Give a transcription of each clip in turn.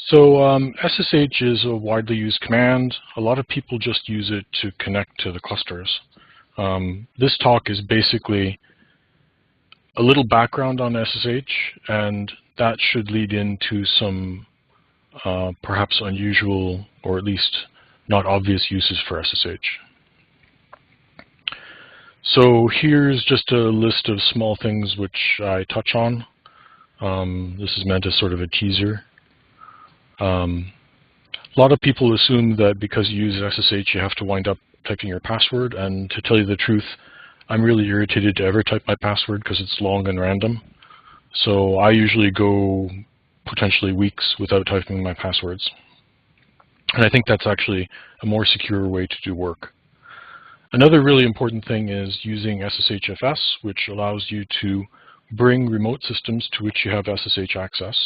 So SSH is a widely used command. A lot of people just use it to connect to the clusters. This talk is basically a little background on SSH, and that should lead into some perhaps unusual or at least not obvious uses for SSH. So here's just a list of small things which I touch on. This is meant as sort of a teaser. A lot of people assume that because you use SSH you have to wind up typing your password, and to tell you the truth, I'm really irritated to ever type my password because it's long and random. So I usually go potentially weeks without typing my passwords. And I think that's actually a more secure way to do work. Another really important thing is using SSHfs, which allows you to bring remote systems to which you have SSH access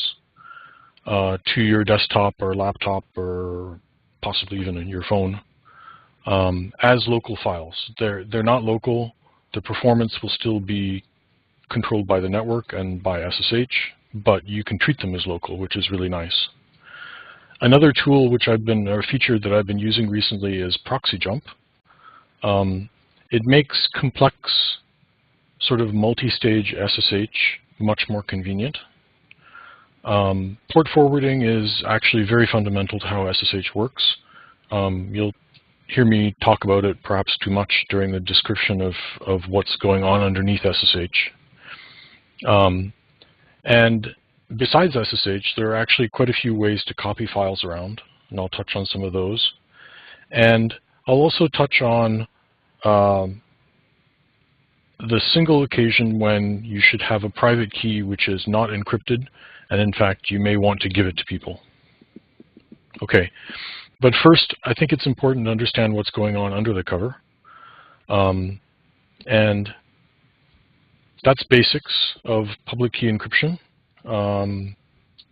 to your desktop or laptop or possibly even in your phone as local files. They're not local. The performance will still be controlled by the network and by SSH, but you can treat them as local, which is really nice. Another tool which or feature that I've been using recently is Proxy jump. It makes complex sort of multi-stage SSH much more convenient. Port forwarding is actually very fundamental to how SSH works. You'll hear me talk about it perhaps too much during the description of what's going on underneath SSH. And besides SSH, there are actually quite a few ways to copy files around, and I'll touch on some of those. And I'll also touch on the single occasion when you should have a private key which is not encrypted, and in fact you may want to give it to people. Okay, but first I think it's important to understand what's going on under the cover. And that's basics of public key encryption.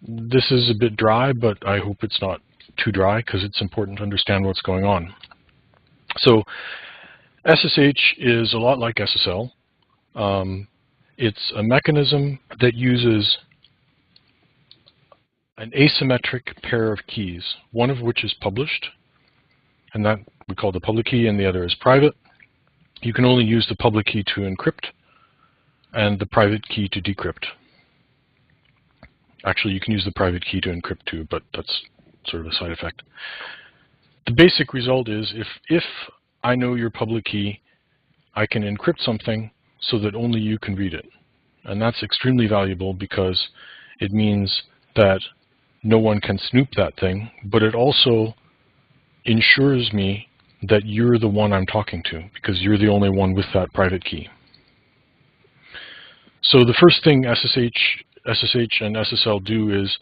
This is a bit dry, but I hope it's not too dry because it's important to understand what's going on. So SSH is a lot like SSL. It's a mechanism that uses an asymmetric pair of keys, one of which is published, and that we call the public key, and the other is private. You can only use the public key to encrypt and the private key to decrypt. Actually, you can use the private key to encrypt too, but that's sort of a side effect. The basic result is if I know your public key, I can encrypt something so that only you can read it. And that's extremely valuable because it means that no one can snoop that thing, but it also ensures me that you're the one I'm talking to because you're the only one with that private key. So the first thing SSH and SSL do is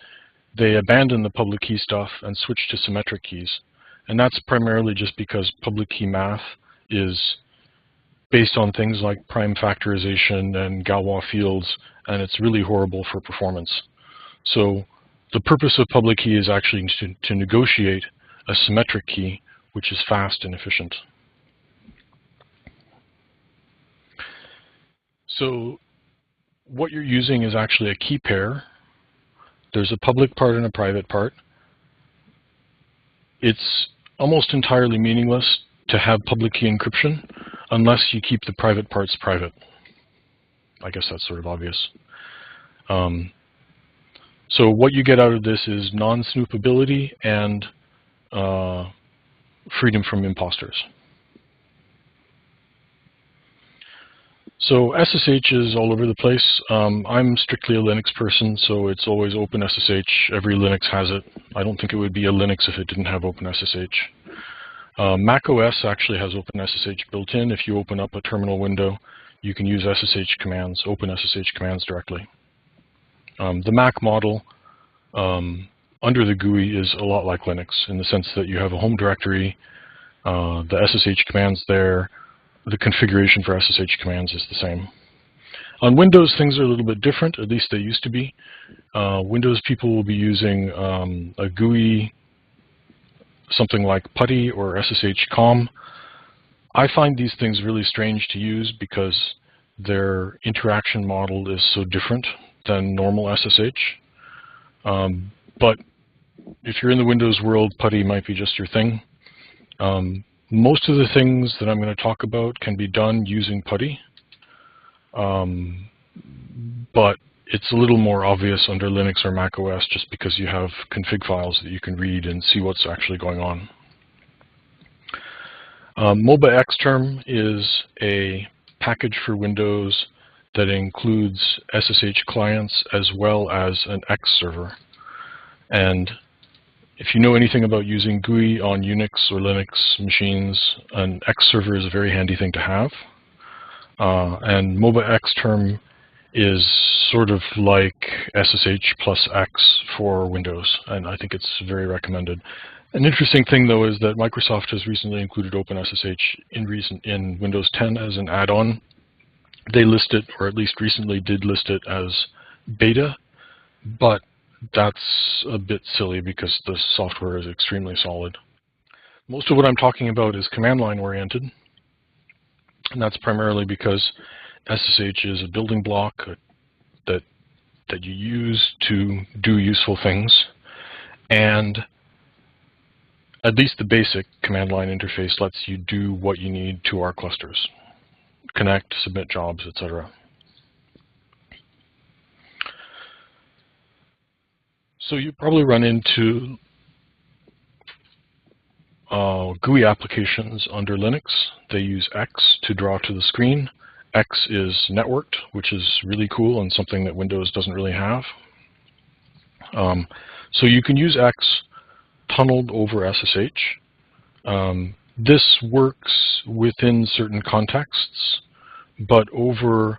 they abandon the public key stuff and switch to symmetric keys. And that's primarily just because public key math is based on things like prime factorization and Galois fields, and it's really horrible for performance. So the purpose of public key is actually to negotiate a symmetric key, which is fast and efficient. So what you're using is actually a key pair. There's a public part and a private part. It's almost entirely meaningless to have public key encryption unless you keep the private parts private. I guess that's sort of obvious. So what you get out of this is non-snoopability and freedom from imposters. So SSH is all over the place. I'm strictly a Linux person, so it's always OpenSSH. Every Linux has it. I don't think it would be a Linux if it didn't have OpenSSH. Mac OS actually has OpenSSH built in. If you open up a terminal window, you can use SSH commands, OpenSSH commands directly. The Mac model under the GUI is a lot like Linux in the sense that you have a home directory, the SSH commands there, the configuration for SSH commands is the same. On Windows, things are a little bit different, at least they used to be. Windows people will be using a GUI, something like PuTTY or SSH-COM. I find these things really strange to use because their interaction model is so different than normal SSH. But if you're in the Windows world, PuTTY might be just your thing. Most of the things that I'm going to talk about can be done using PuTTY, but it's a little more obvious under Linux or Mac OS just because you have config files that you can read and see what's actually going on. MobaXterm is a package for Windows that includes SSH clients as well as an X server. And if you know anything about using GUI on Unix or Linux machines, an X server is a very handy thing to have. And MobaXterm is sort of like SSH plus X for Windows, and I think it's very recommended. An interesting thing, though, is that Microsoft has recently included OpenSSH in Windows 10 as an add-on. They list it, or at least recently did list it as beta, but that's a bit silly because the software is extremely solid. Most of what I'm talking about is command line oriented, and that's primarily because SSH is a building block that you use to do useful things, and at least the basic command line interface lets you do what you need to our clusters. Connect, submit jobs, etc. So you probably run into GUI applications under Linux. They use X to draw to the screen. X is networked, which is really cool and something that Windows doesn't really have. So you can use X tunneled over SSH. This works within certain contexts, but over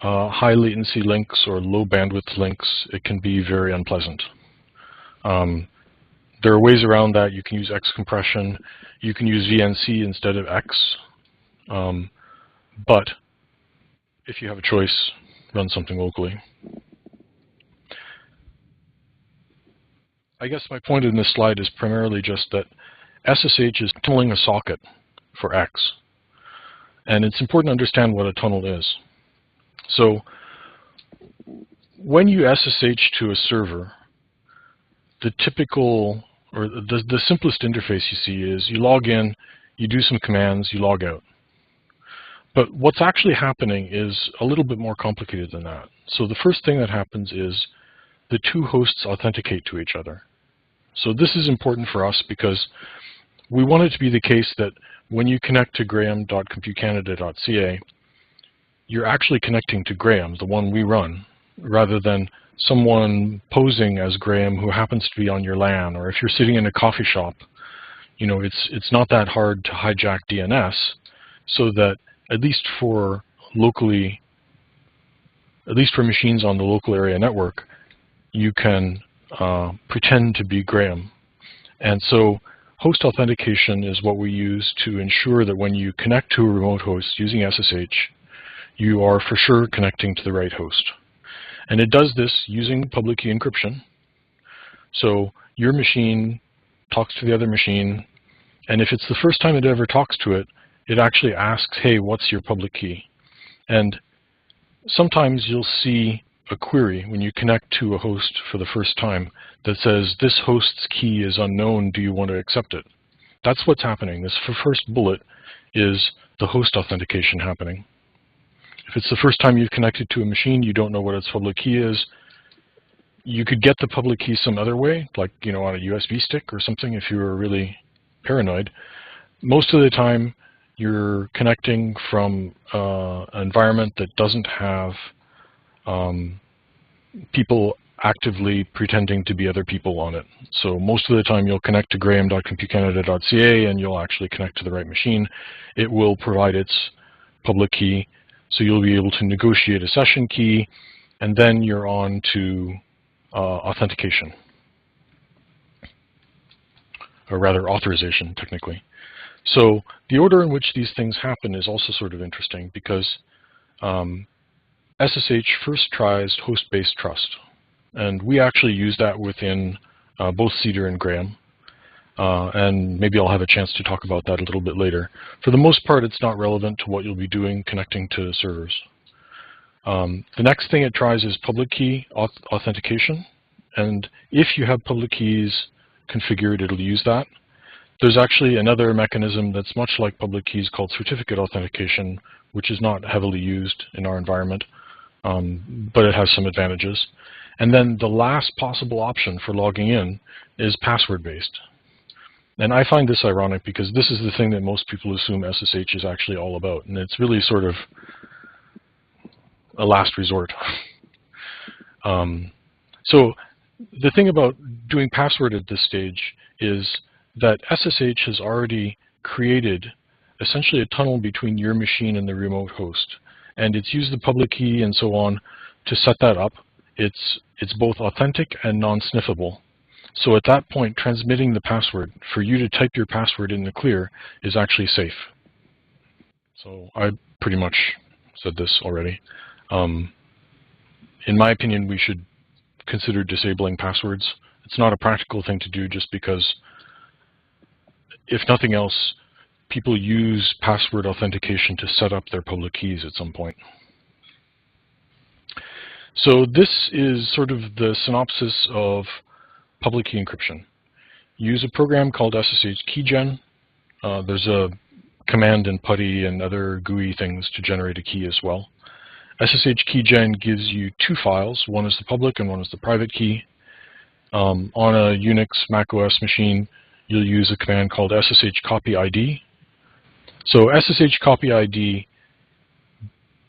high latency links or low bandwidth links, it can be very unpleasant. There are ways around that. You can use X compression. You can use VNC instead of X. But if you have a choice, run something locally. I guess my point in this slide is primarily just that SSH is tunneling a socket for X. And it's important to understand what a tunnel is. So when you SSH to a server, the typical, or the simplest interface you see is you log in, you do some commands, you log out. But what's actually happening is a little bit more complicated than that. So the first thing that happens is the two hosts authenticate to each other. So this is important for us because we want it to be the case that when you connect to graham.computecanada.ca, you're actually connecting to Graham, the one we run, rather than someone posing as Graham who happens to be on your LAN, or if you're sitting in a coffee shop, you know, it's not that hard to hijack DNS, so that at least for machines on the local area network, you can pretend to be Graham. And so host authentication is what we use to ensure that when you connect to a remote host using SSH, you are for sure connecting to the right host. And it does this using public key encryption. So your machine talks to the other machine, and if it's the first time it ever talks to it, it actually asks, hey, what's your public key? And sometimes you'll see a query when you connect to a host for the first time that says, this host's key is unknown, do you want to accept it? That's what's happening. This first bullet is the host authentication happening. If it's the first time you've connected to a machine, you don't know what its public key is, you could get the public key some other way, like, you know, on a USB stick or something if you were really paranoid. Most of the time, you're connecting from an environment that doesn't have people actively pretending to be other people on it. So most of the time you'll connect to graham.computecanada.ca and you'll actually connect to the right machine. It will provide its public key, so you'll be able to negotiate a session key, and then you're on to authentication, or rather authorization technically. So the order in which these things happen is also sort of interesting because SSH first tries host-based trust. And we actually use that within both Cedar and Graham. And maybe I'll have a chance to talk about that a little bit later. For the most part, it's not relevant to what you'll be doing connecting to servers. The next thing it tries is public key authentication. And if you have public keys configured, it'll use that. There's actually another mechanism that's much like public keys called certificate authentication, which is not heavily used in our environment, but it has some advantages. And then the last possible option for logging in is password-based. And I find this ironic because this is the thing that most people assume SSH is actually all about, and it's really sort of a last resort. So the thing about doing password at this stage is that SSH has already created essentially a tunnel between your machine and the remote host. And it's used the public key and so on to set that up. It's both authentic and non-sniffable. So at that point, transmitting the password, for you to type your password in the clear, is actually safe. So I pretty much said this already. In my opinion, we should consider disabling passwords. It's not a practical thing to do just because, if nothing else, people use password authentication to set up their public keys at some point. So this is sort of the synopsis of public key encryption. Use a program called SSH keygen. There's a command in PuTTY and other GUI things to generate a key as well. SSH keygen gives you two files. One is the public and one is the private key. On a Unix Mac OS machine, you'll use a command called SSH copy ID. So SSH copy ID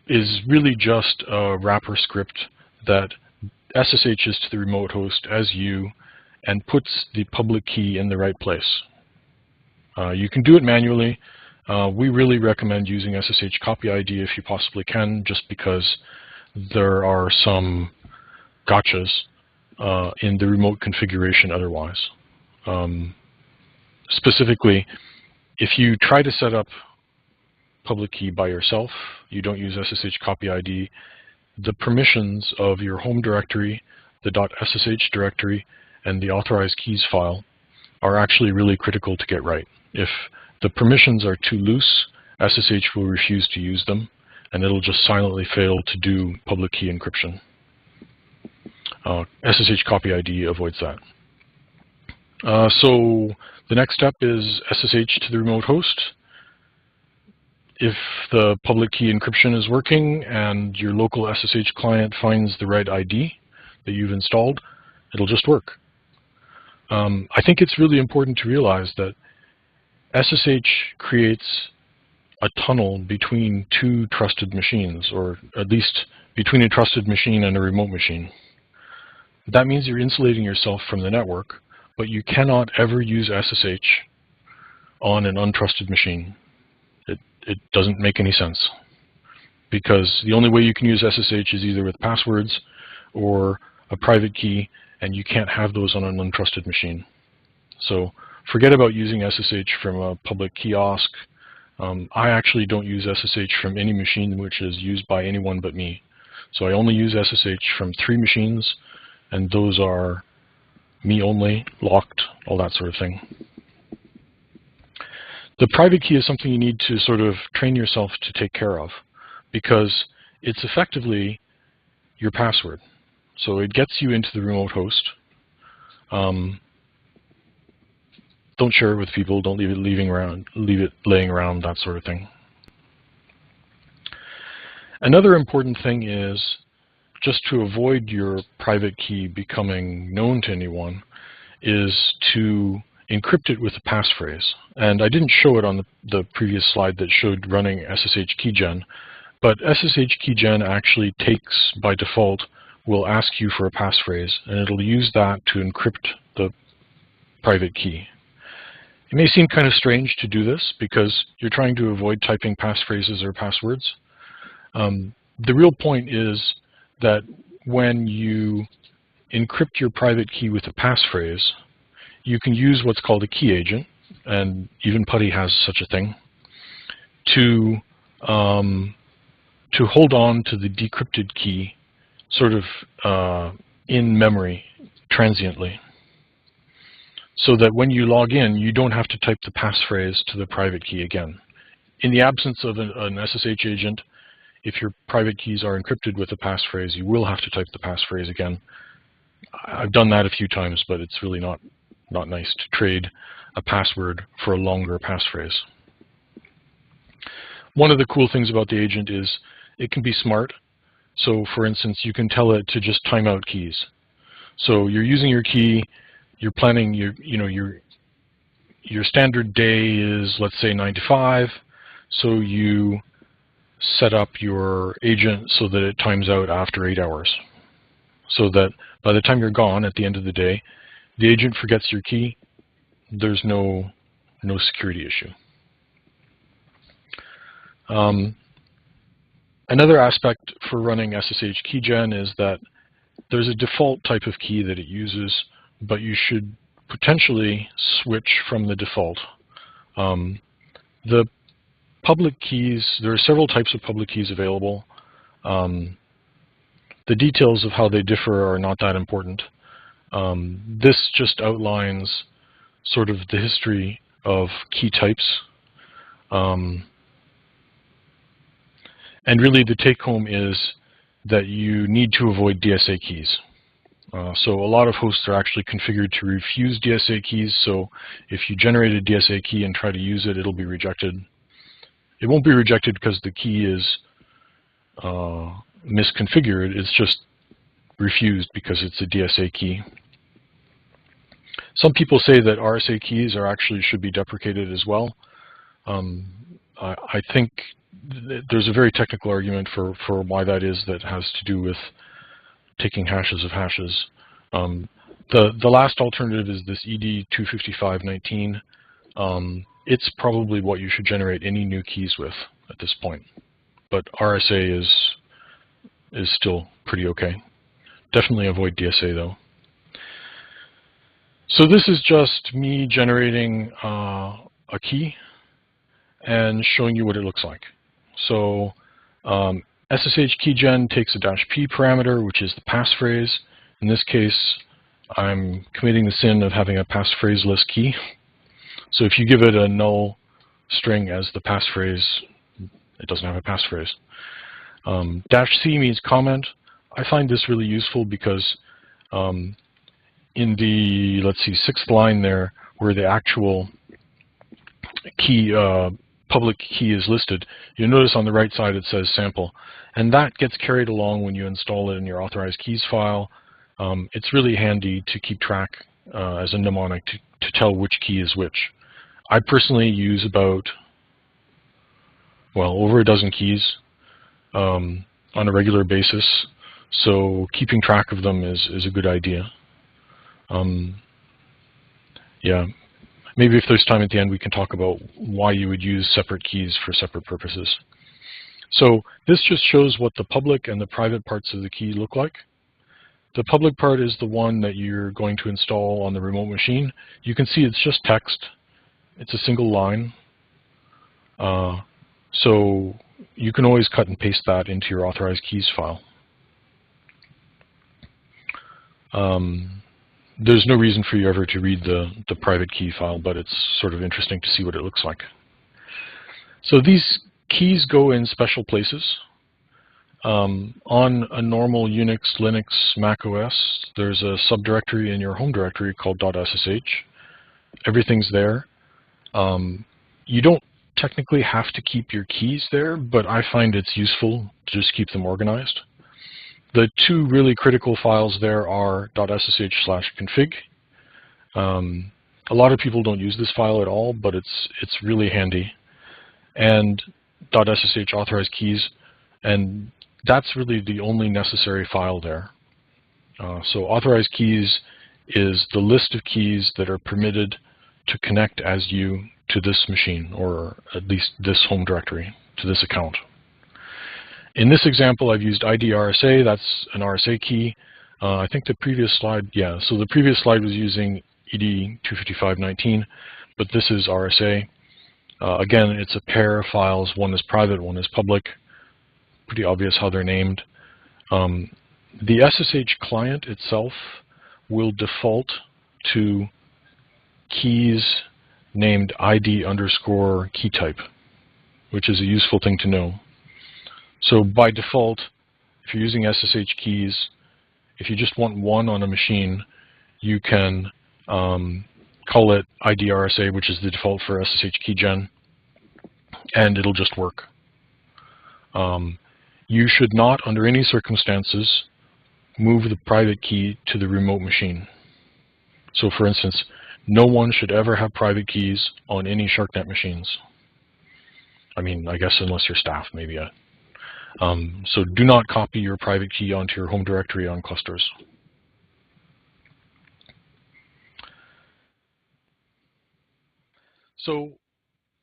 is really just a wrapper script that SSHs to the remote host as you and puts the public key in the right place. You can do it manually. We really recommend using SSH copy ID if you possibly can, just because there are some gotchas in the remote configuration otherwise. Specifically, if you try to set up public key by yourself, you don't use SSH copy ID, the permissions of your home directory, the .ssh directory, and the authorized keys file are actually really critical to get right. If the permissions are too loose, SSH will refuse to use them, and it'll just silently fail to do public key encryption. SSH copy ID avoids that. So the next step is SSH to the remote host. If the public key encryption is working and your local SSH client finds the right ID that you've installed, it'll just work. I think it's really important to realize that SSH creates a tunnel between two trusted machines, or at least between a trusted machine and a remote machine. That means you're insulating yourself from the network, but you cannot ever use SSH on an untrusted machine. It doesn't make any sense, because the only way you can use SSH is either with passwords or a private key, and you can't have those on an untrusted machine. So forget about using SSH from a public kiosk. I actually don't use SSH from any machine which is used by anyone but me. So I only use SSH from 3 machines, and those are me only, locked, all that sort of thing. The private key is something you need to sort of train yourself to take care of, because it's effectively your password. So it gets you into the remote host. Don't share it with people. Don't leave it laying around, that sort of thing. Another important thing is, just to avoid your private key becoming known to anyone, is to encrypt it with a passphrase. And I didn't show it on the previous slide that showed running SSH keygen, but SSH keygen actually takes, by default, will ask you for a passphrase, and it'll use that to encrypt the private key. It may seem kind of strange to do this because you're trying to avoid typing passphrases or passwords. The real point is that when you encrypt your private key with a passphrase, you can use what's called a key agent, and even PuTTY has such a thing, to hold on to the decrypted key sort of in memory transiently, so that when you log in, you don't have to type the passphrase to the private key again. In the absence of an SSH agent, if your private keys are encrypted with a passphrase, you will have to type the passphrase again. I've done that a few times, but it's really not not nice to trade a password for a longer passphrase. One of the cool things about the agent is it can be smart. So for instance, you can tell it to just time out keys. So you're using your key, you're planning your standard day is, let's say, 9 to 5. So you set up your agent so that it times out after 8 hours. So that by the time you're gone at the end of the day, the agent forgets your key. There's no security issue. Another aspect for running SSH keygen is that there's a default type of key that it uses, but you should potentially switch from the default. The public keys, there are several types of public keys available. The details of how they differ are not that important. This just outlines sort of the history of key types. And really the take-home is that you need to avoid DSA keys. So a lot of hosts are actually configured to refuse DSA keys, so if you generate a DSA key and try to use it, it'll be rejected. It won't be rejected because the key is misconfigured, it's just refused because it's a DSA key. Some people say that RSA keys should be deprecated as well. I think there's a very technical argument for why that is, that has to do with taking hashes of hashes. The last alternative is this ED25519. It's probably what you should generate any new keys with at this point. But RSA is still pretty okay. Definitely avoid DSA though. So this is just me generating a key and showing you what it looks like. So SSH keygen takes a -p parameter, which is the passphrase. In this case, I'm committing the sin of having a passphrase-less key. So if you give it a null string as the passphrase, it doesn't have a passphrase. -c means comment. I find this really useful because in the, let's see, 6th line there, where the actual key, public key is listed, you'll notice on the right side it says sample. And that gets carried along when you install it in your authorized keys file. It's really handy to keep track as a mnemonic to tell which key is which. I personally use about, well, over a dozen keys on a regular basis, so keeping track of them is a good idea. Yeah, maybe if there's time at the end we can talk about why you would use separate keys for separate purposes. So this just shows what the public and the private parts of the key look like. The public part is the one that you're going to install on the remote machine. You can see it's just text. It's a single line. So you can always cut and paste that into your authorized keys file. There's no reason for you ever to read the private key file, but it's sort of interesting to see what it looks like. So these keys go in special places. On a normal Unix, Linux, Mac OS, there's a subdirectory in your home directory called .ssh. Everything's there. You don't technically have to keep your keys there, but I find it's useful to just keep them organized. The two really critical files there are .ssh/config. A lot of people don't use this file at all, but it's really handy. And .ssh authorized keys, and that's really the only necessary file there. So authorized keys is the list of keys that are permitted to connect as you to this machine, or at least this home directory, to this account. In this example, I've used ID RSA. That's an RSA key. I think the previous slide, yeah, so the previous slide was using ED25519, but this is RSA. Again, it's a pair of files. One is private, one is public. Pretty obvious how they're named. The SSH client itself will default to keys named ID_key type, which is a useful thing to know. So by default, if you're using SSH keys, if you just want one on a machine, you can call it IDRSA, which is the default for SSH keygen, and it'll just work. You should not, under any circumstances, move the private key to the remote machine. So for instance, no one should ever have private keys on any Sharcnet machines. I mean, I guess unless you're staff, maybe. So do not copy your private key onto your home directory on clusters. So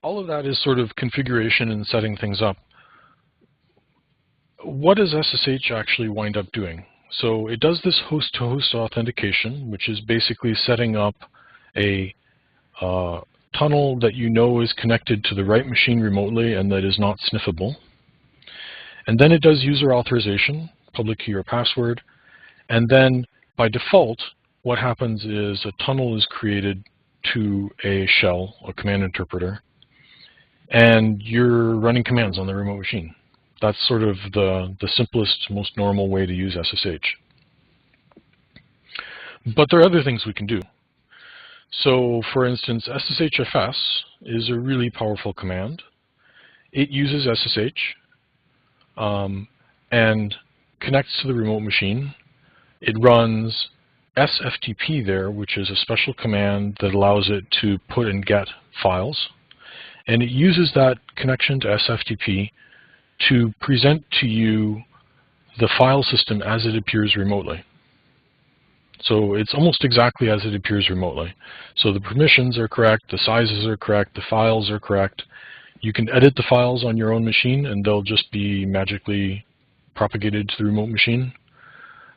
all of that is sort of configuration and setting things up. What does SSH actually wind up doing? So it does this host-to-host authentication, which is basically setting up a tunnel that you know is connected to the right machine remotely and that is not sniffable. And then it does user authorization, public key or password. And then by default, what happens is a tunnel is created to a shell, a command interpreter, and you're running commands on the remote machine. That's sort of the simplest, most normal way to use SSH. But there are other things we can do. So for instance, SSHfs is a really powerful command. It uses SSH and connects to the remote machine. It runs SFTP there, which is a special command that allows it to put and get files. And it uses that connection to SFTP to present to you the file system as it appears remotely. So it's almost exactly as it appears remotely. So the permissions are correct, the sizes are correct, the files are correct. You can edit the files on your own machine and they'll just be magically propagated to the remote machine.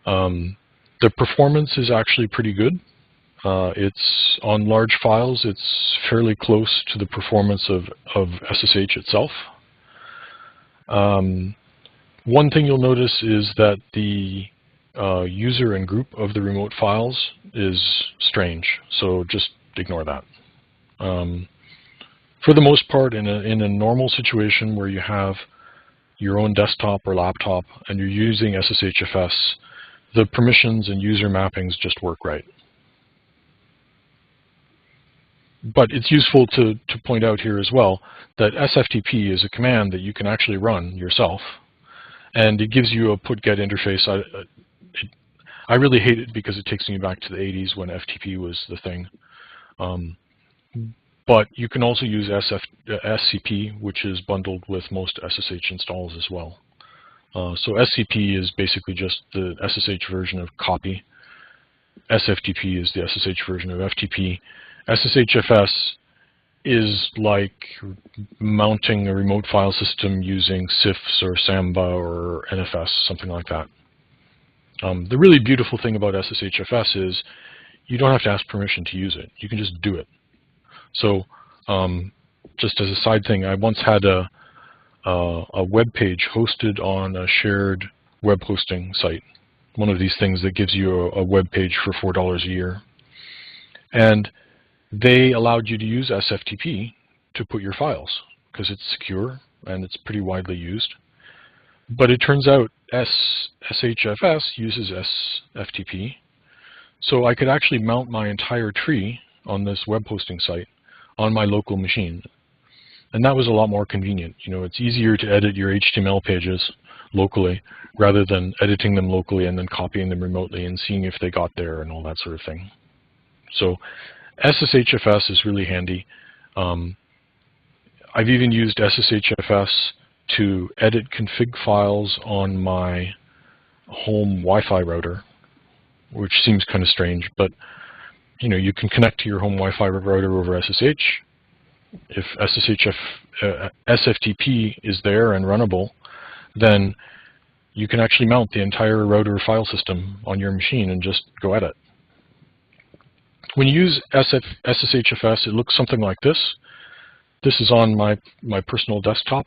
The performance is actually pretty good. It's on large files, it's fairly close to the performance of SSH itself. One thing you'll notice is that the user and group of the remote files is strange, so just ignore that. For the most part, in a normal situation where you have your own desktop or laptop and you're using SSHfs, the permissions and user mappings just work right. But it's useful to point out here as well that SFTP is a command that you can actually run yourself, and it gives you a put-get interface. I really hate it because it takes me back to the 80s when FTP was the thing. But you can also use SCP, which is bundled with most SSH installs as well. So SCP is basically just the SSH version of copy. SFTP is the SSH version of FTP. SSHfs is like mounting a remote file system using CIFS or Samba or NFS, something like that. The really beautiful thing about SSHfs is you don't have to ask permission to use it. You can just do it. So just as a side thing, I once had a web page hosted on a shared web hosting site, one of these things that gives you a web page for $4 a year. And they allowed you to use SFTP to put your files because it's secure and it's pretty widely used. But it turns out SSHfs uses SFTP, so I could actually mount my entire tree on this web hosting site on my local machine. And that was a lot more convenient. You know, it's easier to edit your HTML pages locally rather than editing them locally and then copying them remotely and seeing if they got there and all that sort of thing. So SSHfs is really handy. I've even used SSHfs to edit config files on my home Wi-Fi router, which seems kind of strange, but you know, you can connect to your home Wi-Fi router over SSH. If SFTP is there and runnable, then you can actually mount the entire router file system on your machine and just go at it. When you use SSHfs, it looks something like this. This is on my personal desktop.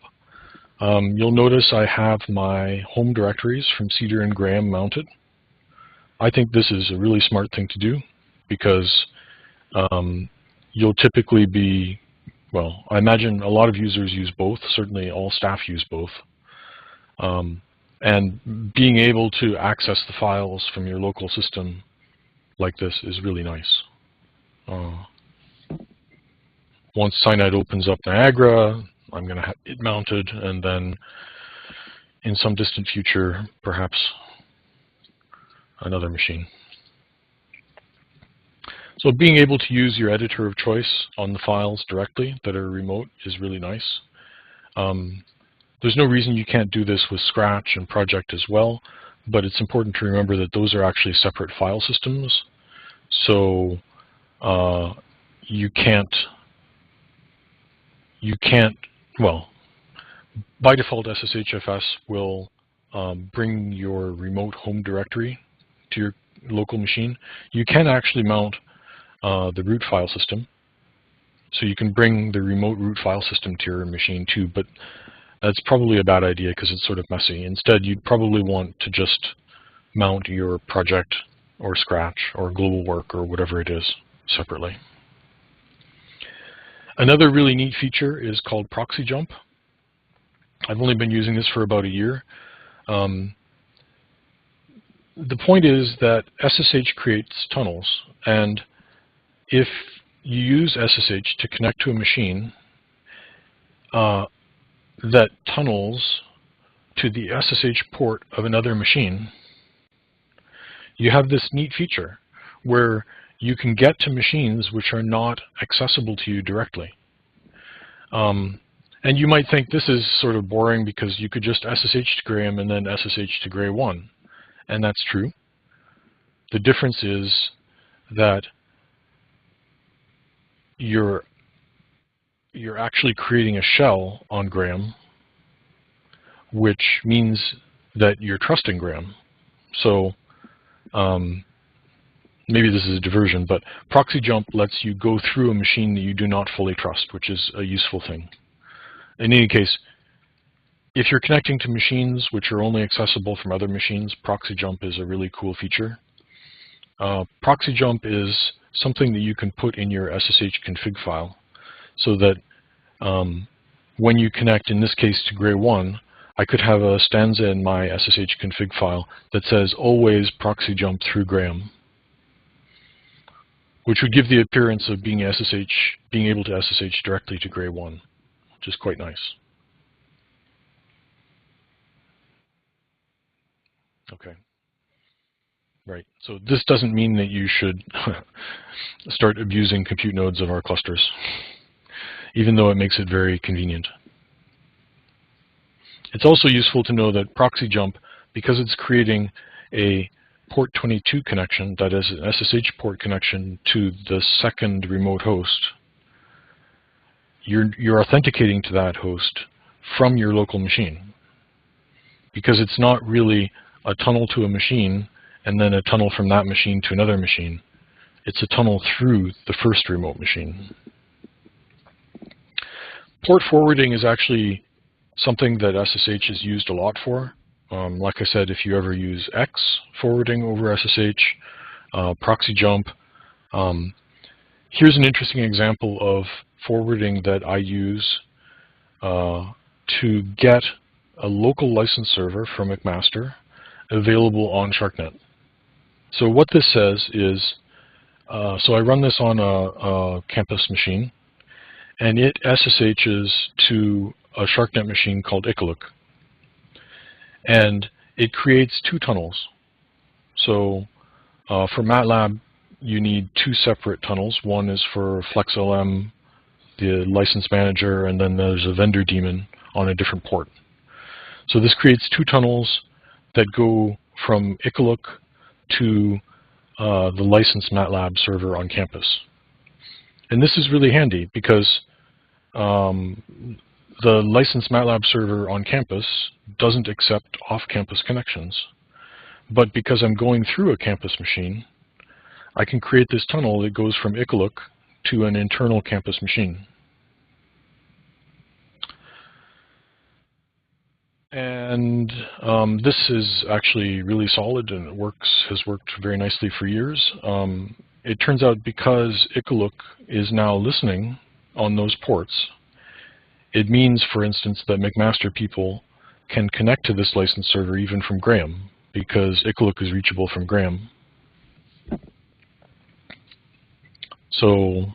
You'll notice I have my home directories from Cedar and Graham mounted. I think this is a really smart thing to do because you'll typically be, well, I imagine a lot of users use both. Certainly all staff use both. And being able to access the files from your local system like this is really nice. once Cyanide opens up Niagara, I'm going to have it mounted, and then in some distant future, perhaps another machine. So being able to use your editor of choice on the files directly that are remote is really nice. There's no reason you can't do this with Scratch and Project as well, but it's important to remember that those are actually separate file systems. So you can't, well, by default SSHfs will bring your remote home directory to your local machine. You can actually mount the root file system. So you can bring the remote root file system to your machine too, but that's probably a bad idea because it's sort of messy. Instead, you'd probably want to just mount your project or Scratch or global work or whatever it is separately. Another really neat feature is called Proxy Jump. I've only been using this for about a year. The point is that SSH creates tunnels, and if you use SSH to connect to a machine that tunnels to the SSH port of another machine, you have this neat feature where you can get to machines which are not accessible to you directly. And you might think this is sort of boring because you could just SSH to Graham and then SSH to Gray 1. And that's true. The difference is that you're actually creating a shell on Graham, which means that you're trusting Graham. So maybe this is a diversion, but Proxy Jump lets you go through a machine that you do not fully trust, which is a useful thing. In any case, if you're connecting to machines which are only accessible from other machines, Proxy Jump is a really cool feature. Proxy Jump is something that you can put in your SSH config file so that when you connect, in this case to Gray 1, I could have a stanza in my SSH config file that says always Proxy Jump through Graham, which would give the appearance of being able to SSH directly to Gray 1, which is quite nice. Okay. Right. So this doesn't mean that you should start abusing compute nodes of our clusters, even though it makes it very convenient. It's also useful to know that Proxy Jump, because it's creating a port 22 connection, that is an SSH port connection to the second remote host, you're authenticating to that host from your local machine, because it's not really a tunnel to a machine and then a tunnel from that machine to another machine. It's a tunnel through the first remote machine. Port forwarding is actually something that SSH is used a lot for. Like I said, if you ever use X forwarding over SSH, Proxy Jump. Here's an interesting example of forwarding that I use to get a local license server from McMaster available on Sharcnet. So what this says is, so I run this on a campus machine, and it SSHs to a Sharcnet machine called Iqaluit. And it creates two tunnels. So for MATLAB, you need two separate tunnels. One is for FlexLM, the license manager, and then there's a vendor daemon on a different port. So this creates two tunnels that go from Iqaluit to the licensed MATLAB server on campus. And this is really handy because the licensed MATLAB server on campus doesn't accept off-campus connections. But because I'm going through a campus machine, I can create this tunnel that goes from Iqaluit to an internal campus machine. And this is actually really solid, and it has worked very nicely for years. It turns out because Iqaluit is now listening on those ports, it means, for instance, that McMaster people can connect to this license server even from Graham, because Iqaluit is reachable from Graham. So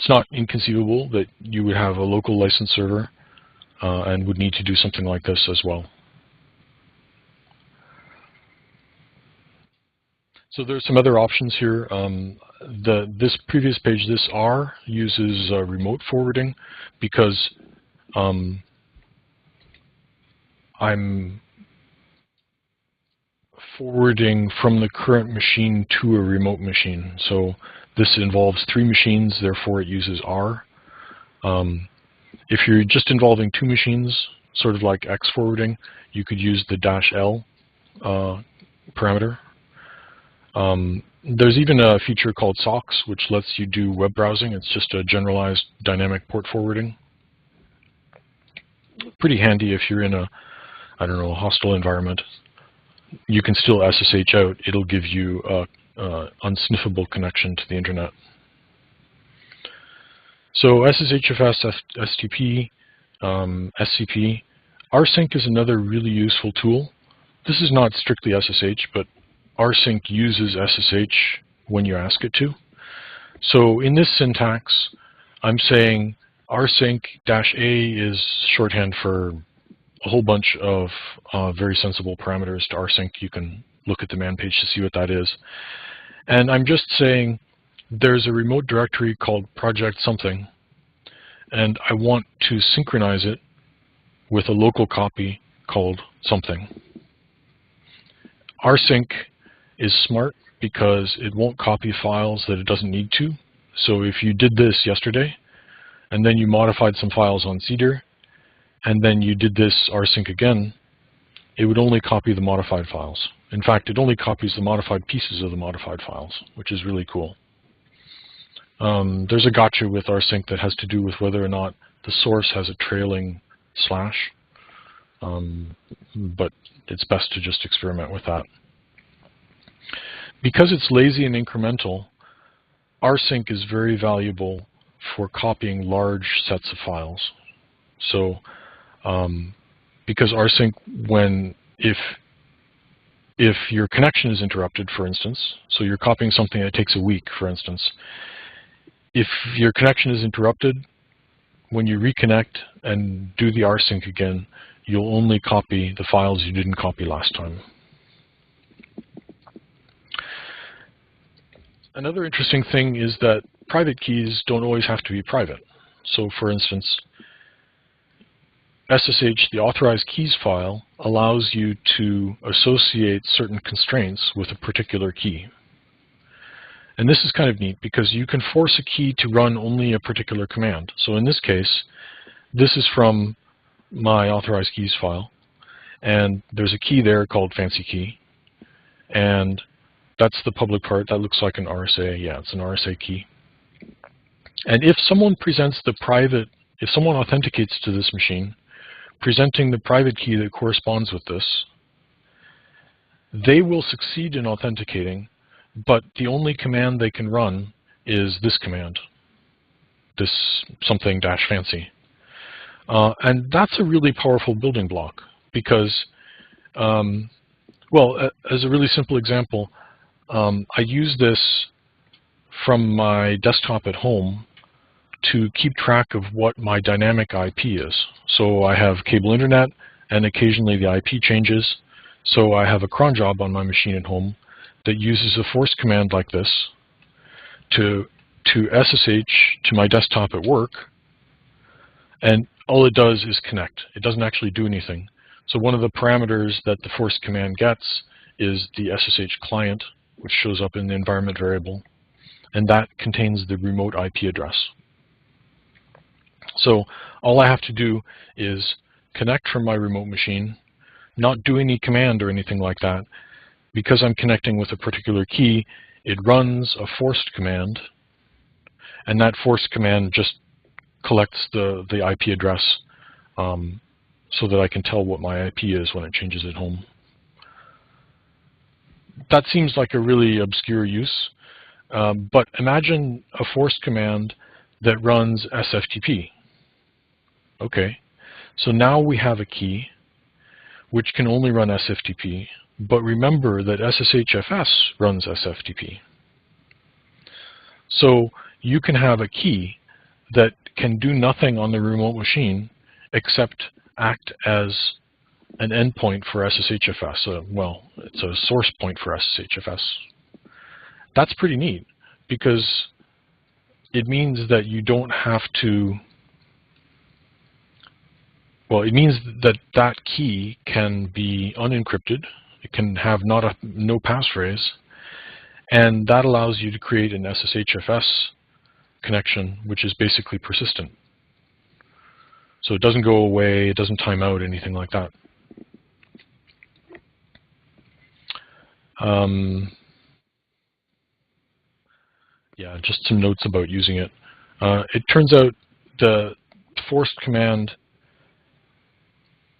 It's not inconceivable that you would have a local license server and would need to do something like this as well. So there's some other options here. This previous page, this R, uses remote forwarding because I'm forwarding from the current machine to a remote machine. So this involves 3 machines, therefore it uses R. If you're just involving 2 machines, sort of like X forwarding, you could use the -L parameter. There's even a feature called SOCKS, which lets you do web browsing. It's just a generalized dynamic port forwarding. Pretty handy if you're in a, I don't know, a hostile environment. You can still SSH out. It'll give you a unsniffable connection to the internet. So SSHfs, STP, SCP. rsync is another really useful tool. This is not strictly SSH, but rsync uses SSH when you ask it to. So in this syntax, I'm saying rsync-A is shorthand for a whole bunch of very sensible parameters to rsync. You can look at the man page to see what that is. And I'm just saying there's a remote directory called project something, and I want to synchronize it with a local copy called something. rsync is smart because it won't copy files that it doesn't need to. So if you did this yesterday, and then you modified some files on Cedar, and then you did this rsync again, it would only copy the modified files. In fact, it only copies the modified pieces of the modified files, which is really cool. There's a gotcha with rsync that has to do with whether or not the source has a trailing slash, but it's best to just experiment with that. Because it's lazy and incremental, rsync is very valuable for copying large sets of files. So because rsync, if your connection is interrupted, for instance, so you're copying something that takes a week, for instance, if your connection is interrupted, when you reconnect and do the rsync again, you'll only copy the files you didn't copy last time. Another interesting thing is that private keys don't always have to be private. So for instance, SSH, the authorized keys file, allows you to associate certain constraints with a particular key. And this is kind of neat because you can force a key to run only a particular command. So in this case, this is from my authorized keys file, and there's a key there called fancy key, and that's the public part. That looks like an RSA. Yeah, it's an RSA key. And if someone presents the private, if someone authenticates to this machine, presenting the private key that corresponds with this, they will succeed in authenticating, but the only command they can run is this command, this something -fancy. And that's a really powerful building block because, well, as a really simple example, I use this from my desktop at home to keep track of what my dynamic IP is. So I have cable internet, and occasionally the IP changes. So I have a cron job on my machine at home that uses a force command like this to SSH to my desktop at work, and all it does is connect. It doesn't actually do anything. So one of the parameters that the force command gets is the SSH client, which shows up in the environment variable, and that contains the remote IP address. So all I have to do is connect from my remote machine, not do any command or anything like that. Because I'm connecting with a particular key, it runs a forced command, and that forced command just collects the IP address so that I can tell what my IP is when it changes at home. That seems like a really obscure use, but imagine a forced command that runs SFTP. Okay, so now we have a key which can only run SFTP, but remember that SSHfs runs SFTP. So you can have a key that can do nothing on the remote machine except act as an endpoint for SSHfs. Well, it's a source point for SSHfs. That's pretty neat, because it means that you don't have to, well, it means that that key can be unencrypted. It can have no passphrase, and that allows you to create an SSHfs connection, which is basically persistent. So it doesn't go away, it doesn't time out, anything like that. Yeah, just some notes about using it. It turns out the forced command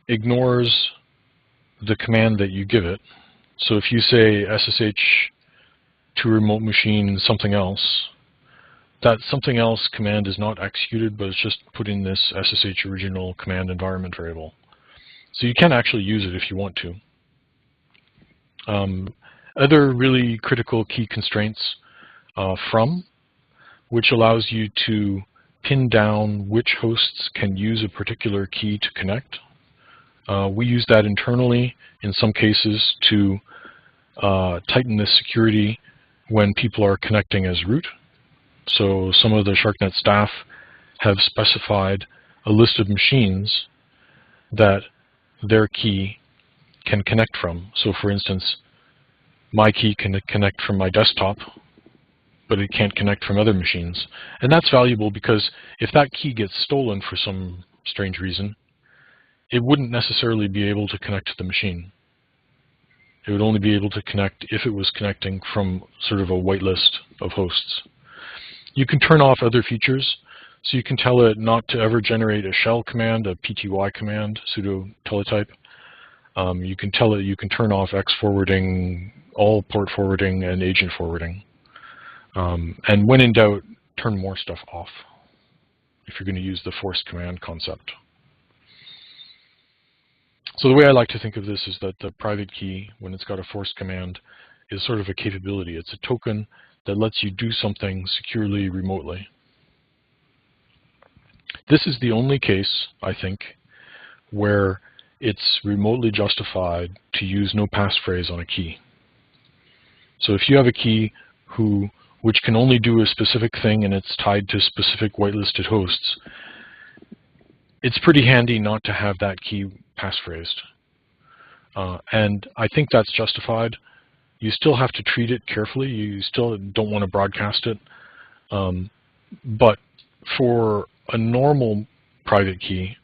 ignores the command that you give it. So if you say SSH to remote machine something else, that something else command is not executed, but it's just put in this SSH original command environment variable. So you can actually use it if you want to. Other really critical key constraints which allows you to pin down which hosts can use a particular key to connect. We use that internally in some cases to tighten the security when people are connecting as root. So some of the Sharcnet staff have specified a list of machines that their key can connect from. So for instance, my key can connect from my desktop, but it can't connect from other machines. And that's valuable because if that key gets stolen for some strange reason, it wouldn't necessarily be able to connect to the machine. It would only be able to connect if it was connecting from sort of a whitelist of hosts. You can turn off other features, so you can tell it not to ever generate a shell command, a pty command, sudo teletype. You can tell it you can turn off X forwarding, all port forwarding, and agent forwarding. And when in doubt, turn more stuff off if you're going to use the forced command concept. So the way I like to think of this is that the private key, when it's got a forced command, is sort of a capability. It's a token that lets you do something securely remotely. This is the only case, I think, where it's remotely justified to use no passphrase on a key. So if you have a key which can only do a specific thing and it's tied to specific whitelisted hosts, it's pretty handy not to have that key passphrased. And I think that's justified. You still have to treat it carefully. You still don't want to broadcast it. But for a normal private key,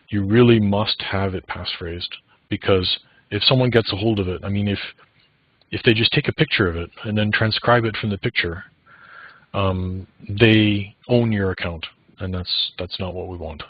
you really must have it passphrased, because if someone gets a hold of it, I mean, if they just take a picture of it and then transcribe it from the picture, they own your account, and that's not what we want.